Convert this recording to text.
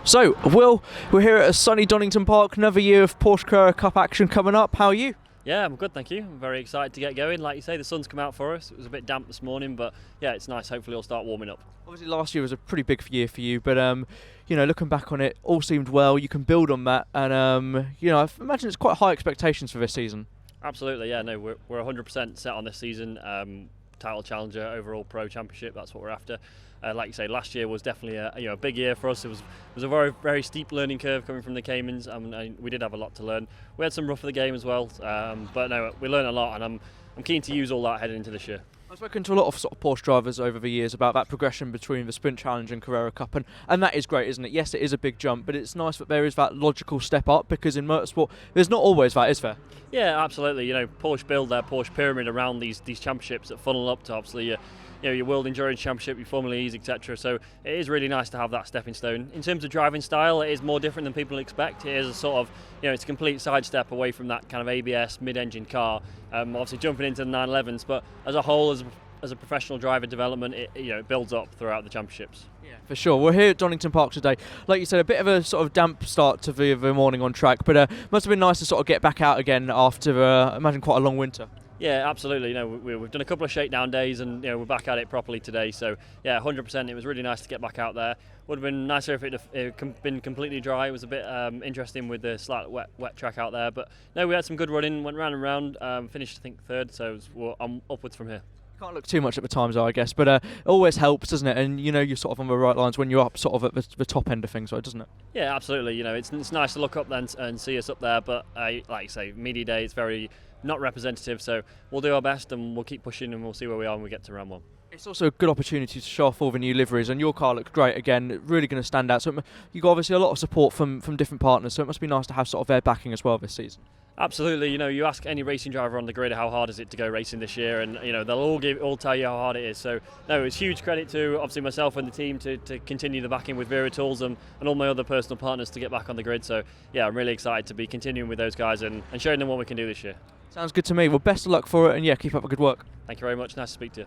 So, Will, we're here at a sunny Donington Park, another year of Porsche Carrera Cup action coming up. How are you? Yeah, I'm good, thank you. I'm very excited to get going. Like you say, the sun's come out for us. It was a bit damp this morning, but yeah, it's nice. Hopefully it'll start warming up. Obviously last year was a pretty big year for you, but looking back on it, all seemed well. You can build on that, and I imagine it's quite high expectations for this season. Absolutely, yeah. No, we're 100% set on this season. Title challenger, overall pro championship. That's what we're after. Like you say, last year was definitely a big year for us. It was a very, very steep learning curve coming from the Caymans, and we did have a lot to learn. We had some rough of the game as well, but no, we learned a lot, and I'm keen to use all that heading into this year. I've spoken to a lot of sort of Porsche drivers over the years about that progression between the Sprint Challenge and Carrera Cup, and that is great, isn't it? Yes, it is a big jump, but it's nice that there is that logical step up, because in motorsport, there's not always that, is there? Yeah, absolutely. Porsche build their Porsche pyramid around these championships that funnel up to obviously your World Endurance Championship, your Formula E's, etc. So it is really nice to have that stepping stone. In terms of driving style, it is more different than people expect. It is a sort of, it's a complete sidestep away from that kind of ABS mid-engine car. Obviously jumping into the 911s, but as a whole, as a professional driver development, it builds up throughout the championships. Yeah, for sure. We're here at Donington Park today. Like you said, a bit of a sort of damp start to the morning on track, but must have been nice to sort of get back out again after, I imagine, quite a long winter. Yeah, absolutely. We've done a couple of shakedown days, and we're back at it properly today. So yeah, 100%. It was really nice to get back out there. Would have been nicer if it had been completely dry. It was a bit interesting with the slight wet track out there, but no, we had some good running. Went round and round. Finished I think third, so I'm upwards from here. Can't look too much at the times, though, I guess, but it always helps, doesn't it? And you're sort of on the right lines when you're up sort of at the top end of things, right, doesn't it? Yeah, absolutely. It's nice to look up then and see us up there, but like you say, media day, it's very not representative, so we'll do our best and we'll keep pushing and we'll see where we are when we get to round one. It's also a good opportunity to show off all the new liveries, and your car looks great again, really going to stand out. So you've got obviously a lot of support from different partners, so it must be nice to have sort of their backing as well this season. Absolutely. You ask any racing driver on the grid how hard is it to go racing this year, and they'll all tell you how hard it is. So no, it's huge credit to obviously myself and the team to continue the backing with Vera Tools and all my other personal partners to get back on the grid. So yeah, I'm really excited to be continuing with those guys and showing them what we can do this year. Sounds good to me. Well, best of luck for it, and yeah, keep up the good work. Thank you very much. Nice to speak to you.